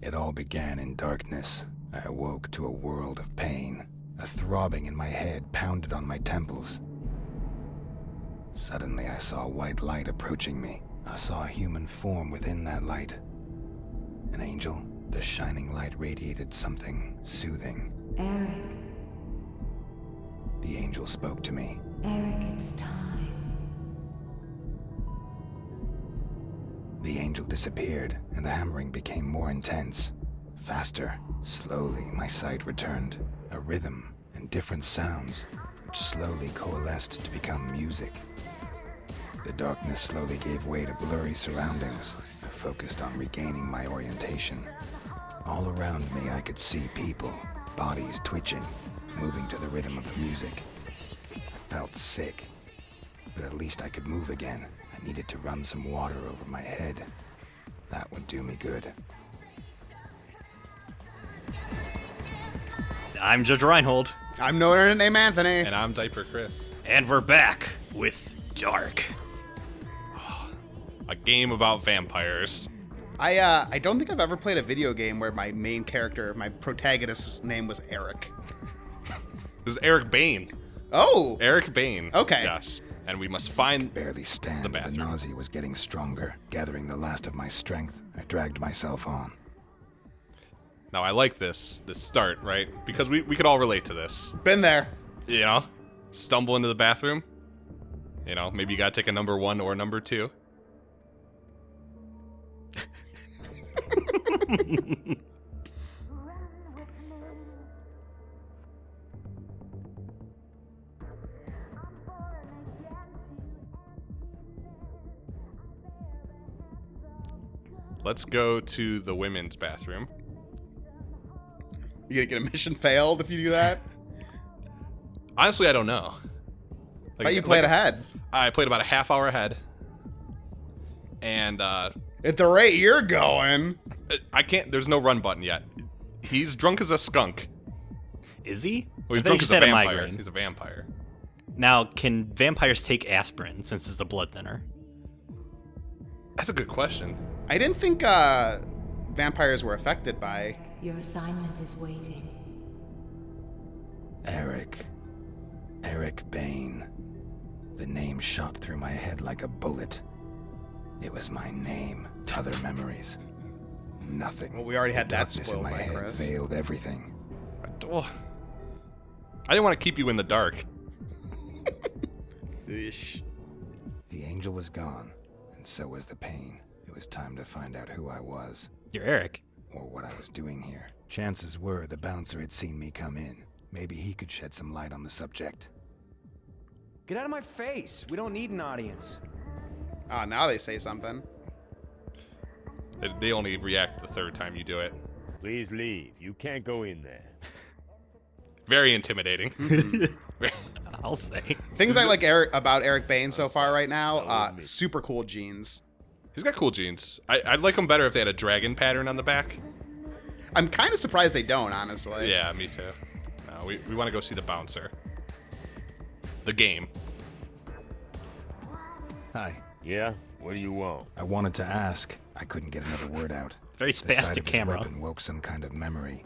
It all began in darkness. I awoke to a world of pain. A throbbing in my head pounded on my temples. Suddenly I saw a white light approaching me. I saw a human form within that light. An angel. The shining light radiated something soothing. Eric. The angel spoke to me. Eric, it's time. The angel disappeared, and the hammering became more intense. Faster. Slowly, my sight returned. A rhythm and different sounds, which slowly coalesced to become music. The darkness slowly gave way to blurry surroundings. I focused on regaining my orientation. All around me I could see people, bodies twitching, moving to the rhythm of the music. I felt sick, but at least I could move again. I needed to run some water over my head. That would do me good. I'm Judge Reinhold. I'm no internet named Anthony. And I'm Diaper Chris. And we're back with Dark. A game about vampires. I don't think I've ever played a video game where my main character, my protagonist's name was Eric. This is Eric Bane. Oh! Eric Bane. Okay. Yes. And we must find Barely stand. the The bathroom. nausea was getting stronger. Gathering the last of my strength, I dragged myself on. Now I like this start, right? Because we could all relate to this. Been there. You know? Stumble into the bathroom. You know, maybe you gotta take a number 1 or number 2. Let's go to the women's bathroom. You gonna get a mission failed if you do that? Honestly, I don't know. I thought you played ahead. I played about a half hour ahead. And At the rate you're going. I can't, there's no run button yet. He's drunk as a skunk. Is he? Well, he's I thought drunk you as said a a vampire. migraine. He's a vampire. Now, can vampires take aspirin since it's a blood thinner? That's a good question. I didn't think vampires were affected by... Your assignment is waiting. Eric. Eric Bane. The name shot through my head like a bullet. It was my name. Other memories. Nothing. Well, we already had The that darkness spoiled in my by head Chris. veiled everything. Well, I didn't want to keep you in the dark. Eesh. The angel was gone, and so was the pain. It was time to find out who I was, You're Eric. or what I was doing here. Chances were the bouncer had seen me come in. Maybe he could shed some light on the subject. Get out of my face. We don't need an audience. Ah, now they say something. They only react the third time you do it. Please leave. You can't go in there. Very intimidating. I'll say. Things I like about Eric Bane so far right now, super cool jeans. He's got cool jeans. I'd like them better if they had a dragon pattern on the back. I'm kind of surprised they don't, honestly. Yeah, me too. No, we want to go see the bouncer. The game. Hi. Yeah? What do you want? I wanted to ask. I couldn't get another word out. Very The sight spastic of his camera. weapon woke some kind of memory.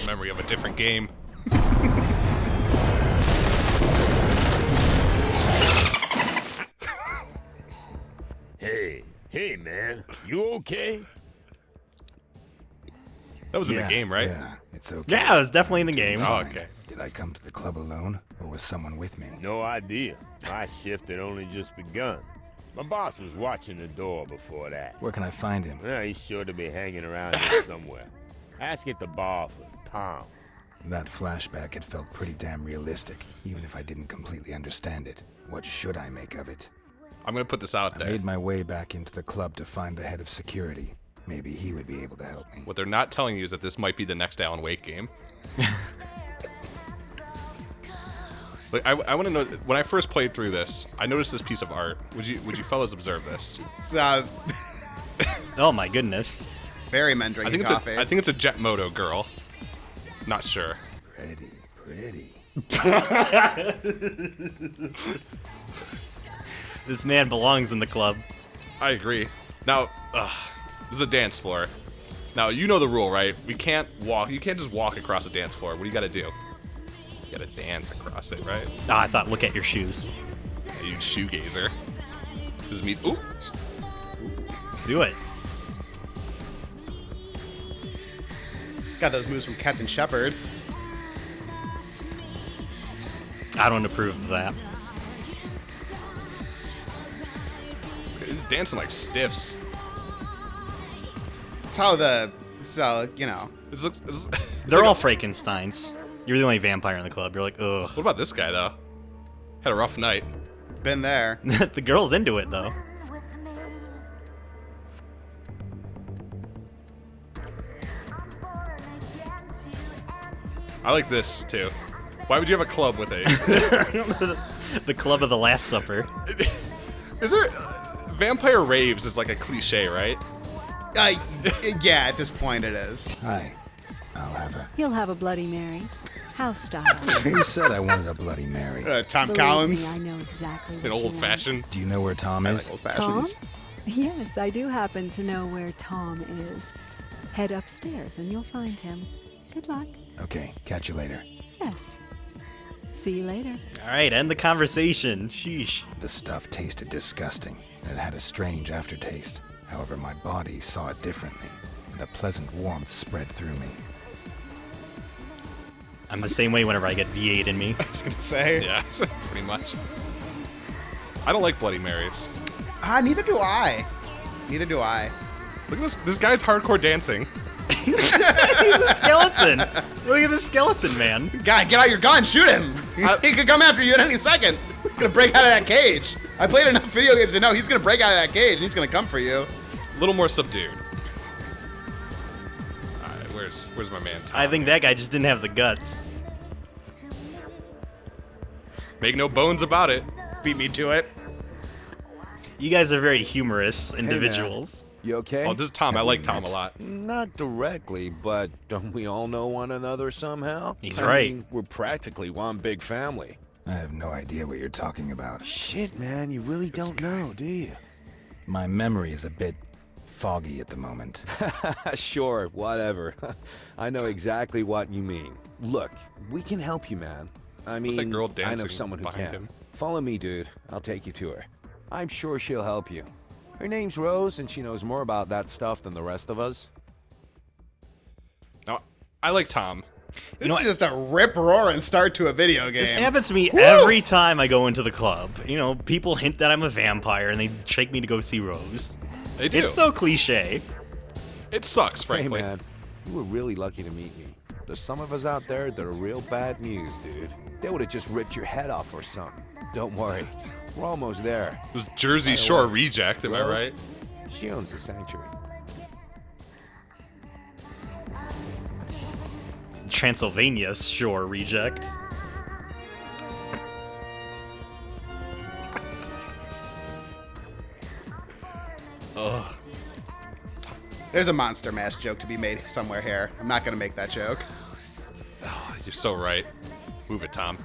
Memory of a different game. Hey, man. You okay? That was in the game, right? Yeah, it's okay. Yeah, it was definitely in the game. Oh, Fine. okay. Did I come to the club alone, or was someone with me? No idea. My shift had only just begun. My boss was watching the door before that. Where can I find him? Well, he's sure to be hanging around here somewhere. Ask at the bar for Tom. That flashback had felt pretty damn realistic, even if I didn't completely understand it. What should I make of it? I'm going to put this out I there. made my way back into the club to find the head of security. Maybe he would be able to help me. What they're not telling you is that this might be the next Alan Wake game. Like, I want to know, when I first played through this, I noticed this piece of art. Would you fellas observe this? It's Oh my goodness. very Men I Drinkin think Coffee. I think it's a Jet Moto girl. Not sure. Pretty. This man belongs in the club. I agree. Now, this is a dance floor. Now, you know the rule, right? We can't walk. You can't just walk across a dance floor. What do you got to do? You got to dance across it, right? Ah, I thought look at your shoes. Yeah, you shoegazer. Just me. Ooh. Do it. Got those moves from Captain Shepard. I don't approve of that. He's dancing like stiffs. It's how you know. This looks. They're all Frankensteins. You're the only vampire in the club. You're like, ugh. What about this guy though? Had a rough night. Been there. The girl's into it though. I like this too. Why would you have a club with a? The club of the Last Supper. Is there vampire raves is like a cliche, right? Yeah, at this point it is. Hi. I'll have a... You'll have a Bloody Mary. House style. Who said I wanted a Bloody Mary? Tom Believe Collins. Me, I know exactly what An you old want. fashioned. Do you know where Tom I is? like old Tom? fashions. Yes, I do happen to know where Tom is. Head upstairs and you'll find him. Good luck. Okay, catch you later. Yes. See you later. All right, end the conversation. Sheesh. The stuff tasted disgusting, and it had a strange aftertaste. However, my body saw it differently, and a pleasant warmth spread through me. I'm the same way whenever I get V8 in me. I was gonna say. Yeah, pretty much. I don't like Bloody Marys. Neither do I. Neither do I. Look at this. This guy's hardcore dancing. He's a skeleton. Look at the skeleton, man. God, get out your gun, shoot him. He could come after you at any second. He's gonna break out of that cage. I played enough video games to know he's gonna break out of that cage and he's gonna come for you. A little more subdued. Alright, where's my man Tom? I think that guy just didn't have the guts. Make no bones about it. Beat me to it. You guys are very humorous individuals. You okay? Oh, this is Tom. I like Tom a lot. Not directly, but don't we all know one another somehow? He's I right. mean, we're practically one big family. I have no idea what you're talking about. Shit, man, you really don't know, do you? My memory is a bit foggy at the moment. Sure, whatever. I know exactly what you mean. Look, we can help you, man. I mean, that girl I know dancing someone who behind can. him? Follow me, dude. I'll take you to her. I'm sure she'll help you. Her name's Rose, and she knows more about that stuff than the rest of us. Now, I like Tom. This is just a rip-roaring start to a video game. This happens to me every time I go into the club. You know, people hint that I'm a vampire and they take me to go see Rose. They do. It's so cliche. It sucks, frankly. Hey, man, you were really lucky to meet me. There's some of us out there that are real bad news, dude. They would have just ripped your head off or something. Don't worry. We're almost there. This Jersey Shore reject, am I Rose? right? She owns the sanctuary. Transylvania Shore reject. Ugh. There's a Monster Mash joke to be made somewhere here. I'm not gonna make that joke. Oh, you're so right. Move it, Tom.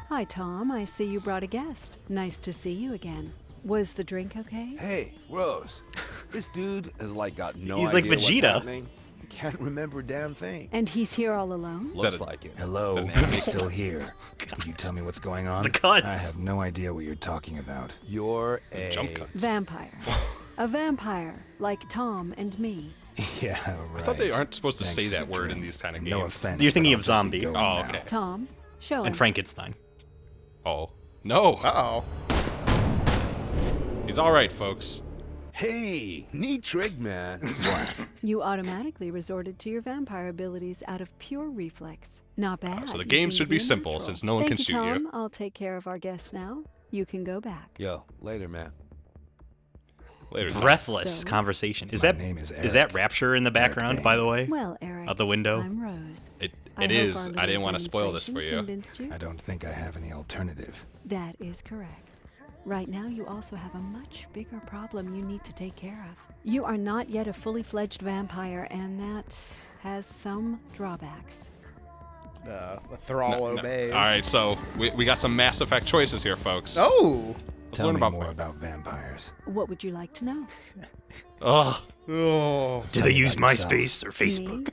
Hi, Tom. I see you brought a guest. Nice to see you again. Was the drink okay? Hey, Rose. This dude has like got no He's like idea what's Vegeta. happening. He can't remember a damn thing. And he's here all alone? that Looks a- like it. Hello, An I'm enemy. still here. Could you tell me what's going on? The cuts. I have no idea what you're talking about. You're a Jump cut. Vampire. A vampire, like Tom and me. Yeah, right. I thought they aren't supposed to Thanks say for that the word in drink. these kind of No games. offense. You're thinking but of I'll just be Zombie. going Oh, now. okay. Tom, show him. And Frankenstein. Oh. No. Uh-oh. He's all right, folks. Hey, neat trick, man. You automatically resorted to your vampire abilities out of pure reflex. Not bad. so the You game seem should to be a simple, natural. since no one Thank can you, shoot Tom. you. I'll take care of our guest now. You can go back. Yo, later, man. Later, Tom. Breathless So- conversation. Is My that name is is that Eric. Rapture in the background, Bain. by the way? Well, Eric. Out the window. I'm Rose. It I is. hope our I little didn't want to spoil this for demonstration you. Convinced you? I don't think I have any alternative. That is correct. Right now, you also have a much bigger problem you need to take care of. You are not yet a fully fledged vampire, and that has some drawbacks. The thrall obeys. All right, so we got some Mass Effect choices here, folks. Oh. Let's Tell learn me about more about vampires. What would you like to know? Ugh. Oh. Do they use about yourself. MySpace or Facebook?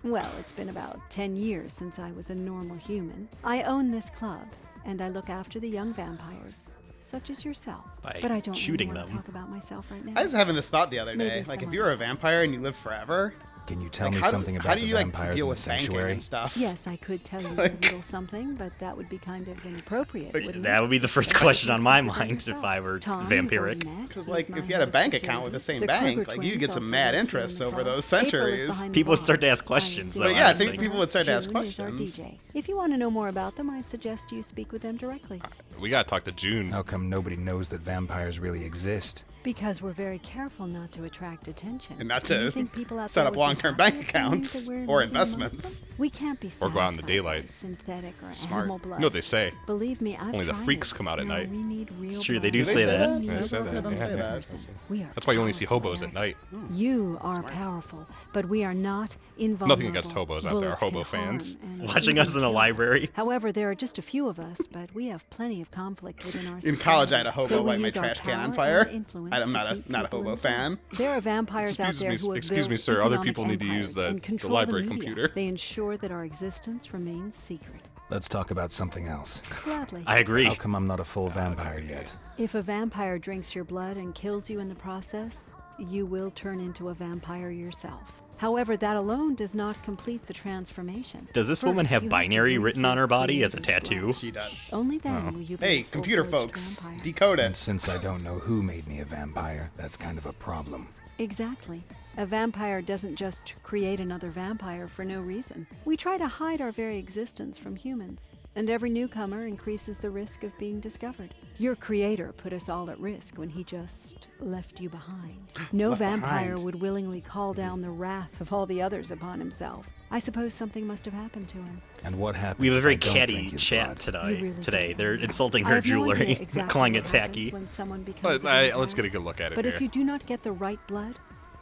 Me? Well, it's been about 10 years since I was a normal human. I own this club, and I look after the young vampires, such as yourself. By But I don't shooting really want to them. talk about myself right now. I was having this thought the other Maybe day. Like, if some you were a other time. vampire and you lived forever, Can you tell like, me how something do, about how do the you like vampires deal in the with banking sanctuary? and stuff? Yes, I could tell you a Like- little something, but that would be kind of inappropriate, wouldn't That it? would be the first But question you on speak my for mind yourself. if I were Tom, vampiric. you've already met. Because, He's like, my if you had a head of bank account with the security. same bank, Kruger like, you could twins get some also mad work here interest in the over club. those April is centuries. behind the People would bar. start to ask I am questions, Sue though, But yeah, I Wagner. think people would start to ask June is our questions. DJ. If you want to know more about them, I suggest you speak with them directly. We gotta talk to June. How come nobody knows that vampires really exist? Because we're very careful not to attract attention. And not Do you to think people out set there up would be long-term happy bank if they knew that accounts we're or living amongst investments. them? We can't be Or go out in the satisfied daylight. by synthetic or Smart. animal blood. You know what they say? Believe me, I've Only the tried freaks it. come out at No, night. we need real It's true, they blood. do Do they say say that. that? We I need never heard them real say that. person. We are That's why you only see powerful, hobos at Eric. night. You are powerful, but we are not invulnerable. Nothing against hobos out there, Bullets hobo can harm fans. and Watching even us in a kill library. However, there are just a few of us, but we have plenty of conflict within our In society. college, I had a hobo So we light my use our trash can on power fire. and influence I'm to not a keep not a people hobo informed. fan. There are vampires out there who have Excuse me, built sir. Other economic people need to use empires and the control library media. computer. They ensure that our existence remains secret. Let's talk about something else. Gladly. I agree. How come I'm not a full vampire yet? If a vampire drinks your blood and kills you in the process, you will turn into a vampire yourself. However, that alone does not complete the transformation. Does this First, woman have you to binary drink written your on her body as a creator's tattoo? blood. She does. Only then will you be Hey, a computer full-fledged folks, vampire. decode And it. since I don't know who made me a vampire, that's kind of a problem. Exactly. A vampire doesn't just create another vampire for no reason. We try to hide our very existence from humans, and every newcomer increases the risk of being discovered. Your creator put us all at risk when he just left you behind. No Left vampire behind. would willingly call down the wrath of all the others upon himself. I suppose something must have happened to him. And what happens? We have a if very I don't catty drink his chat blood? today. You really Today, don't they're know. insulting I her have no idea jewelry, exactly calling what it happens tacky. when someone becomes Let's, a vampire. let's get a good look at it But here. if you do not get the right blood,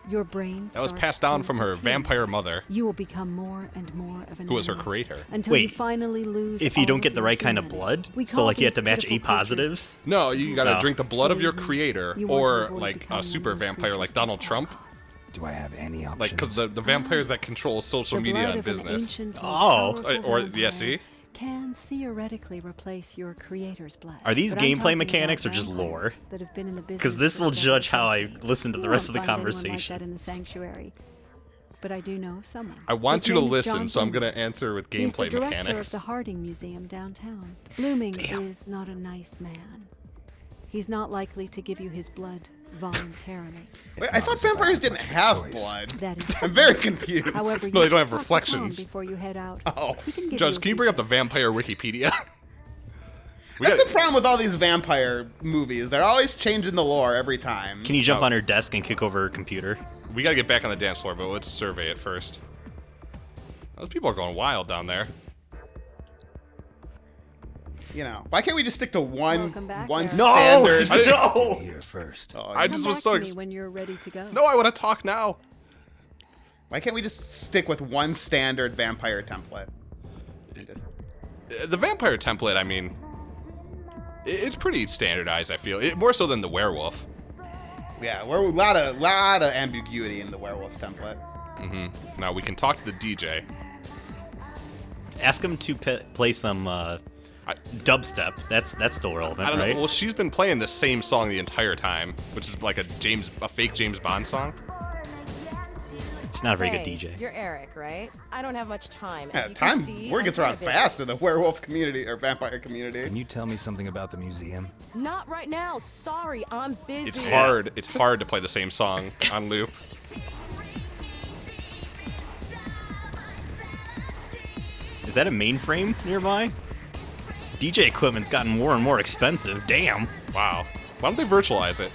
your brain That was starts passed down to from her decay. vampire mother, You will become more and more of an who was her animal creator. until you Wait, finally lose. If you all don't of get the your right kind of humanity. blood, We so call like you have these to match pitiful A positives. No, you gotta No. drink the blood of your creatures. creator, You want to or avoid like becoming a super one of those vampire like creatures Donald at all Trump. costs. Do I have any options? Like, because the vampires that control social The media blood and of an business. ancient and Oh. powerful Or, vampire yeah, see? can theoretically replace your creator's blood. Are these But I'm gameplay talking mechanics about or just lore? vampires that have been in the Because business this for will several judge how I decades. listen to the You rest of won't the find anyone like conversation. that in the sanctuary. But I do know of someone. I want His you to name is listen, John so I'm Blooming. gonna answer with He's gameplay the director mechanics. of the Harding Museum downtown. Blooming Damn. is not a nice man. He's not likely to give you his blood voluntarily. Wait, It's I not thought as if I vampires have didn't much of a have choice. blood. That is I'm very confused. However, No, they you don't have should talk to Tom reflections. before you head out. Oh. He can give Judge, a can you bring up the few vampire Wikipedia? We That's got- the problem with all these vampire movies. They're always changing the lore every time. Can you jump No. on her desk and kick over her computer? We gotta get back on the dance floor, but let's survey it first. Those people are going wild down there. You know, why can't we just stick to one Welcome back, one Eric. standard? No! Here first. Oh, I Come just was back so to me when you're ready to go. No, I want to talk now. why can't we just stick with one standard vampire template? Just- The vampire template, I mean, it's pretty standardized, I feel. More so than the werewolf. yeah, we're a lot of ambiguity in the werewolf template. Now, we can talk to the DJ. Ask him to play some dubstep. That's still relevant, I don't right? know. Well, she's been playing the same song the entire time, which is like a fake James Bond song. She's not a very Hey, good DJ. You're Eric, right? I don't have much time. Yeah, As you can time see, word I'm gets kinda around busy. fast in the werewolf community or vampire community. Can you tell me something about the museum? Not right now. Sorry, I'm busy. It's hard. It's hard to play the same song on loop. Is that a mainframe nearby? DJ equipment's gotten more and more expensive. Damn. Wow. Why don't they virtualize it?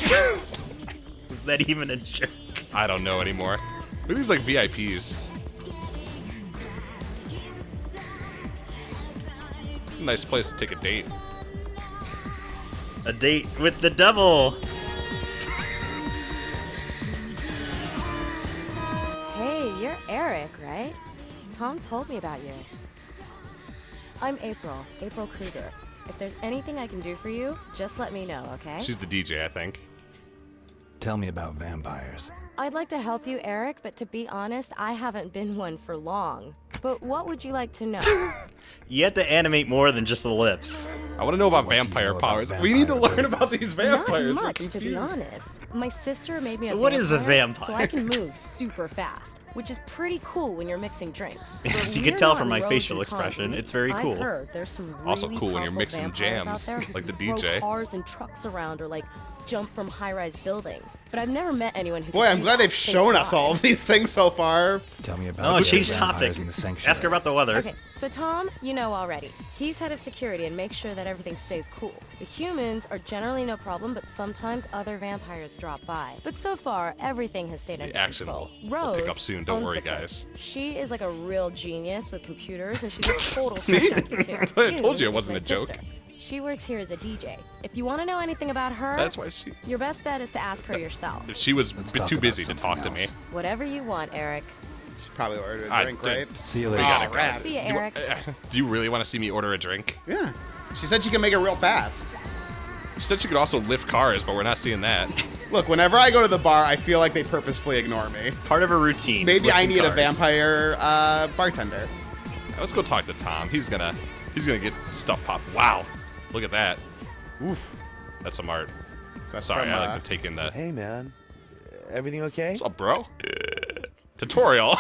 God. Was that even a joke? I don't know anymore. Look at these like VIPs. Nice place to take a date. A date with the devil. Hey, you're Eric, right? Tom told me about you. I'm April Kruger. If there's anything I can do for you, just let me know, okay? She's the DJ, I think. Tell me about vampires. I'd like to help you, Eric, but to be honest, I haven't been one for long. But what would you like to know? You have to animate more than just the lips. I want to know about What do you vampire know about powers. vampire we need to learn powers? about these vampires. Not We're much, to be confused. honest. My sister made me So a what vampire, is a vampire? so I can move super fast, which is pretty cool when you're mixing drinks. As you But can tell we're from not my Rose facial and expression, Tom. it's very cool. I've heard there's some really Also cool when you're powerful mixing vampires jams, out there like the who DJ. throw cars and trucks around or like jump from high-rise buildings. But I've never met anyone who. Boy, can I'm do glad that. they've Thank shown us God. all of these things so far. Tell me about Oh, the change vampires topic. in the sanctuary. Ask her about the weather. Okay, so Tom, you know already. He's head of security and makes sure that everything stays cool. The humans are generally no problem, but sometimes other vampires drop by. But so far, everything has stayed under action control. will pick Rose up soon, don't owns worry, the place. guys. She is like a real genius with computers, and she's a total See? junkie, too. I told you it June wasn't is a my joke. sister. She works here as a DJ. If you want to know anything about her, That's why she. your best bet is to ask her yourself. She was Let's too talk busy about to talk to something me. else. Whatever you want, Eric. She probably ordered a I drink, did- right? See you We later. gotta Oh, go. rats. See ya, Do you- Eric. Do you really want to see me order a drink? Yeah. She said she can make it real fast. She said she could also lift cars, but we're not seeing that. Look, whenever I go to the bar, I feel like they purposefully ignore me. Part of her routine. Maybe I lifting need a cars. vampire bartender. Let's go talk to Tom. He's gonna get stuff popped. Wow, look at that. Oof. That's some art. That's Sorry, from, I like to take in the. Hey, man. Everything okay? What's up, bro? Tutorial.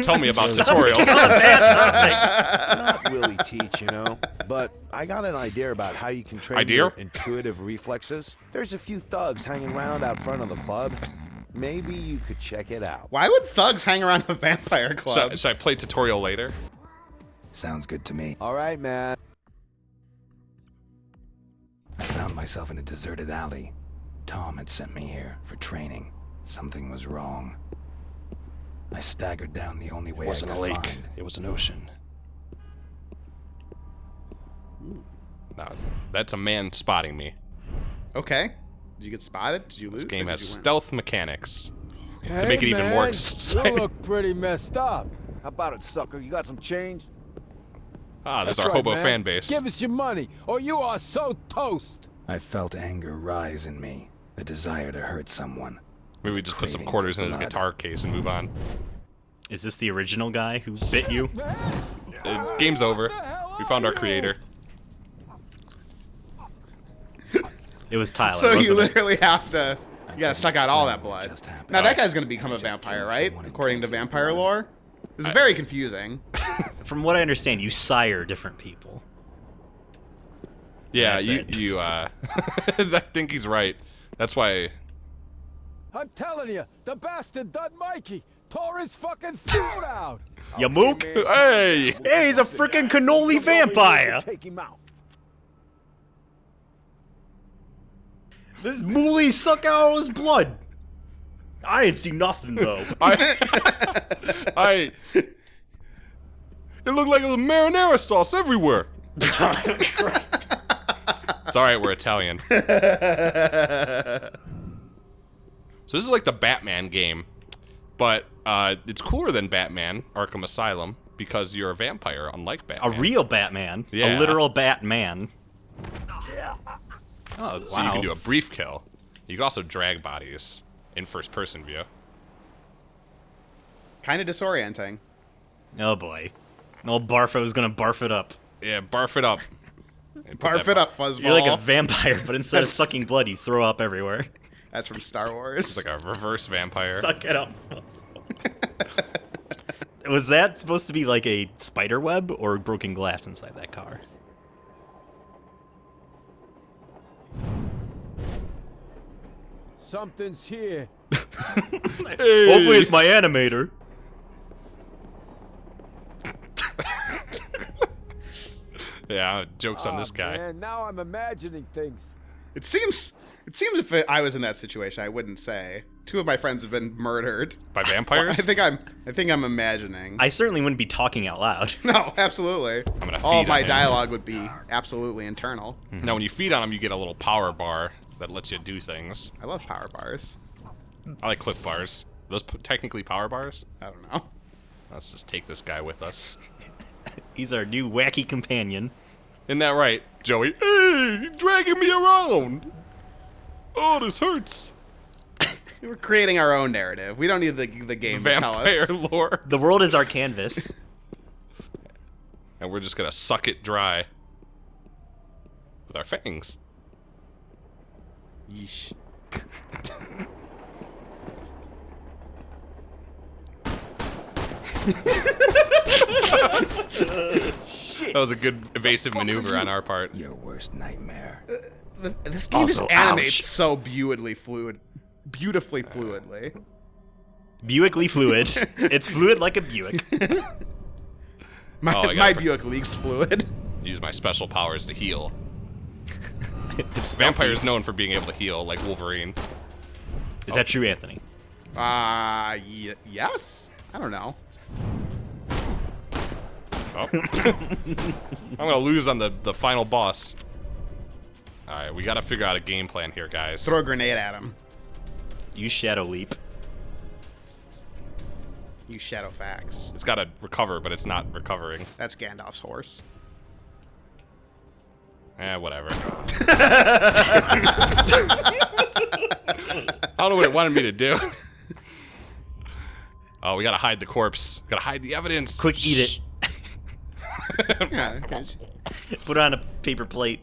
Tell me about tutorial. It's not really teach, you know. But I got an idea about how you can train Idea? your intuitive reflexes. There's a few thugs hanging around out front of the club. Maybe you could check it out. Why would thugs hang around a vampire club? Should I play tutorial later? Sounds good to me. All right, man. I found myself in a deserted alley. Tom had sent me here for training. Something was wrong. I staggered down the only way I could find. It was an ocean. Now, that's a man spotting me. Okay. Did you get spotted? Did you lose? This game or has did you win? stealth mechanics. Hey, To make it even more man, exciting. You look pretty messed up. How about it, sucker? You got some change? Ah, there's That's our right, hobo man. fan base. Give us your money, or you are so toast. I felt anger rise in me, the desire to hurt someone. Maybe we just put some Craving quarters for in his blood. guitar case and move on. Is this the original guy who bit you? Game's over. We found our creator. It was Tyler, So you wasn't it? literally have to. You gotta suck out all that blood. Just happened. Now that guy's gonna become a vampire, right? According to vampire lore. This is very confusing. From what I understand, you sire different people. Yeah, That's it. you I think he's right. That's why. I'm telling you, the bastard done Mikey. Tore his fucking throat out. Ya mook? Hey! Hey, he's a freaking cannoli vampire! Take him out. This mooly suck out his blood. I didn't see nothing though. I. It looked like it was marinara sauce everywhere. It's all right, we're Italian. So this is like the Batman game, but it's cooler than Batman Arkham Asylum because you're a vampire, unlike A Batman. real Batman. Yeah. A literal Batman. Oh, So wow. you can do a brief kill. You can also drag bodies in first-person view. Kind of disorienting. Oh boy. Old Barfo's gonna barf it up. Yeah, barf it up. And put Barf that- it up, fuzzball. You're like a vampire, but instead of That's- sucking blood, you throw up everywhere. That's from Star Wars. It's like a reverse vampire. Suck it up. Was that supposed to be like a spider web or broken glass inside that car? Something's here. Hopefully it's my animator. Yeah, jokes on Aw, this guy. Man, now I'm imagining things. It seems if I was in that situation, I wouldn't say. 2 of my friends have been murdered By vampires? I think I'm imagining. I certainly wouldn't be talking out loud. No, absolutely. I'm gonna All feed my on him. dialogue would be absolutely internal. Now, when you feed on them, you get a little power bar that lets you do things. I love power bars. I like Cliff Bars. Those technically power bars? I don't know. Let's just take this guy with us. He's our new wacky companion. Isn't that right, Joey? Hey, you're dragging me around. Oh, this hurts. We're creating our own narrative. We don't need the game to tell us. Vampire lore. The world is our canvas. And we're just gonna suck it dry. With our fangs. Yeesh. That was a good evasive maneuver on our part. Your worst nightmare. This game just Also, animates ouch. so beautifully fluidly. Buickly fluid. It's fluid like a Buick. My, Oh, I gotta my put- Buick leaks fluid. Use my special powers to heal. Vampires known for being able to heal, like Wolverine. Is that true, Anthony? Yes. I don't know. Oh. I'm gonna lose on the final boss. Alright, we gotta figure out a game plan here, guys. Throw a grenade at him. Use Shadow Leap. You shadow facts. It's gotta recover, but it's not recovering. That's Gandalf's horse. Whatever. I don't know what it wanted me to do. Oh, we gotta hide the corpse. Gotta hide the evidence. Quick, eat it. Yeah, okay. Put it on a paper plate.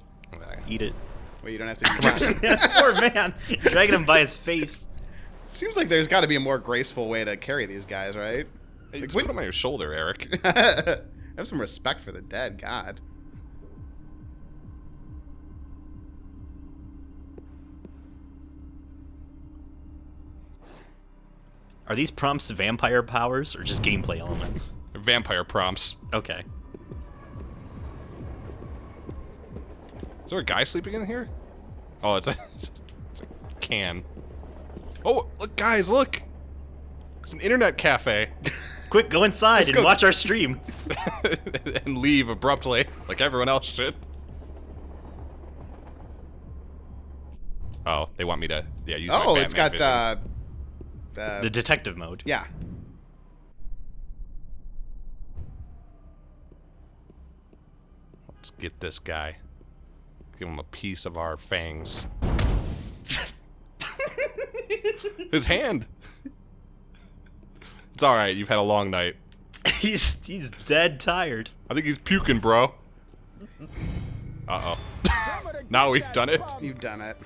Eat it. Well, you don't have to eat it. Poor man. Dragging him by his face. Seems like there's got to be a more graceful way to carry these guys, right? Hey, just put them on your shoulder, Eric. Have some respect for the dead, God. Are these prompts vampire powers or just gameplay elements? Vampire prompts. Okay. Is there a guy sleeping in here? Oh, it's a can. Oh, look, guys, look! It's an internet cafe. Quick, go inside and go. watch our stream. And leave abruptly, like everyone else should. Oh, they want me to, yeah, use my Oh, it's got, Batman vision. The detective mode. Yeah. Let's get this guy. Give him a piece of our fangs. His hand! It's alright, you've had a long night. He's dead tired. I think he's puking, bro. Uh-oh. Now we've done it. You've done it.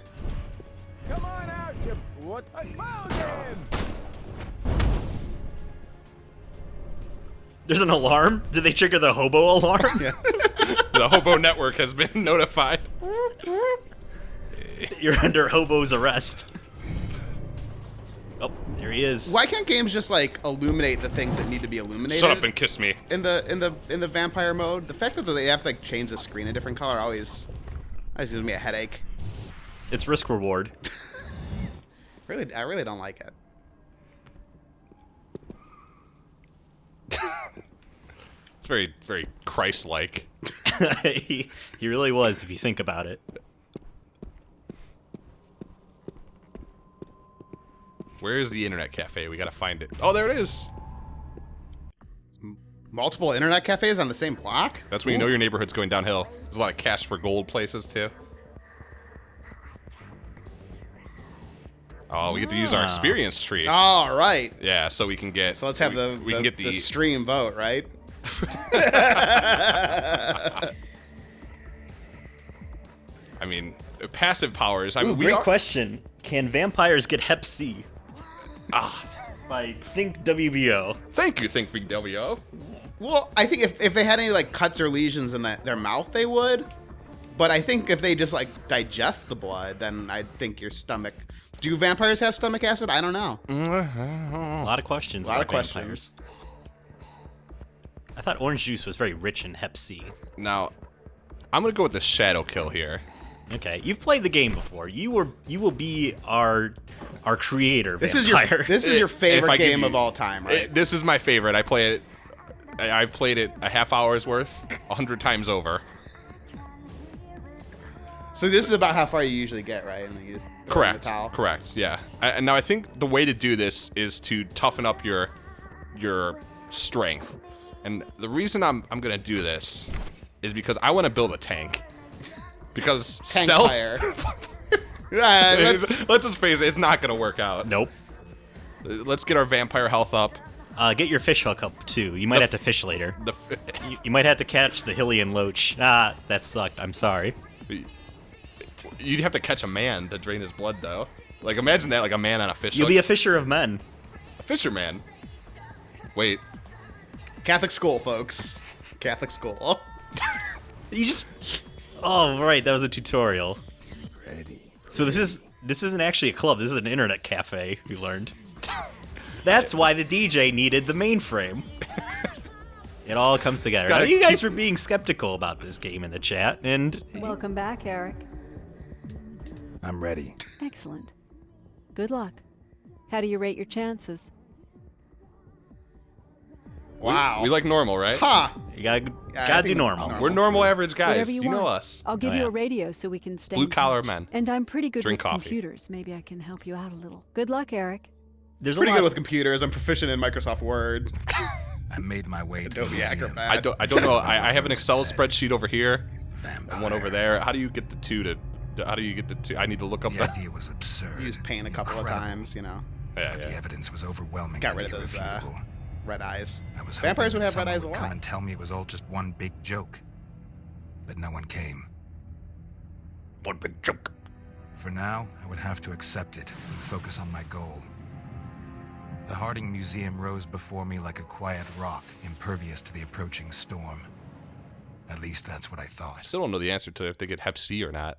Come on out, you... What? I found him! There's an alarm? Did they trigger the hobo alarm? The hobo network has been notified. You're under hobo's arrest. Oh, there he is. Why can't games just like illuminate the things that need to be illuminated? Shut up and kiss me. In the vampire mode, the fact that they have to like change the screen a different color always gives me a headache. It's risk reward. I really don't like it. It's very, very Christ-like. he really was, if you think about it. Where is the internet cafe? We gotta find it. Oh, there it is. Multiple internet cafes on the same block? That's when you know your neighborhood's going downhill. There's a lot of cash for gold places, too. Oh, we get to use our experience tree. All right. Yeah, so we can get... So let's have we can get the stream vote, right? I mean, passive powers. I mean, Ooh, we great are... question. Can vampires get Hep C? By Think WBO. Thank you, Think VWO. Well, I think if they had any like cuts or lesions in their mouth, they would. But I think if they just like digest the blood, then I think your stomach. Do vampires have stomach acid? I don't know. A lot of questions. A lot of about questions. vampires. I thought orange juice was very rich in Hep C. Now, I'm gonna go with the shadow kill here. Okay, you've played the game before. You will be our creator. This vampire. is your If I favorite give game you- of all time, right? This is my favorite. I've played it a half hour's worth, 100 times over. So this is about how far you usually get, right? And then you just throw in the Correct. towel. Correct. Yeah. And now I think the way to do this is to toughen up your strength. And the reason I'm gonna do this is because I want to build a tank. Because Tank stealth. fire. let's Let's just face it. It's not gonna work out. Nope. Let's get our vampire health up. Get your fish hook up too. You might have to fish later. The You might have to catch the Hylian loach. Ah, that sucked. I'm sorry. You'd have to catch a man to drain his blood, though. Like, imagine that, like a man on a fish You'll hook. be a fisher of men. A fisherman. Wait. Catholic school, folks. Catholic school. You just. Oh right, that was a tutorial. Ready. So this isn't actually a club. This is an internet cafe. We learned. That's why the DJ needed the mainframe. It all comes together. Now, you guys were being skeptical about this game in the chat, and Welcome back, Eric. I'm ready. Excellent. Good luck. How do you rate your chances? Wow. We like normal, right? Ha! you gotta I do think normal. We're normal average guys. Whatever you know want. us. I'll give Oh, you yeah. a radio so we can stay Blue in collar touch. men. And I'm pretty good Drink with coffee. computers. Maybe I can help you out a little. Good luck, Eric. There's Pretty a lot. good with computers. I'm proficient in Microsoft Word. I made my way to the Adobe museum. Acrobat. I don't know. I have an Excel Said, spreadsheet over here Vampire. and one over there. How do you get the two to? How do you get the two? I need to look up The the. idea was absurd. Used paint a couple of incredible, times, you know. Yeah, But the yeah. evidence was overwhelming. Got and rid of those irrefutable. red eyes. I was Vampires hoping would have red someone eyes a would come lot. and tell me it was all just one big joke. But no one came. One big joke. For now, I would have to accept it and focus on my goal. The Harding Museum rose before me like a quiet rock, impervious to the approaching storm. At least that's what I I thought. still don't know the answer to if they get Hep C or not.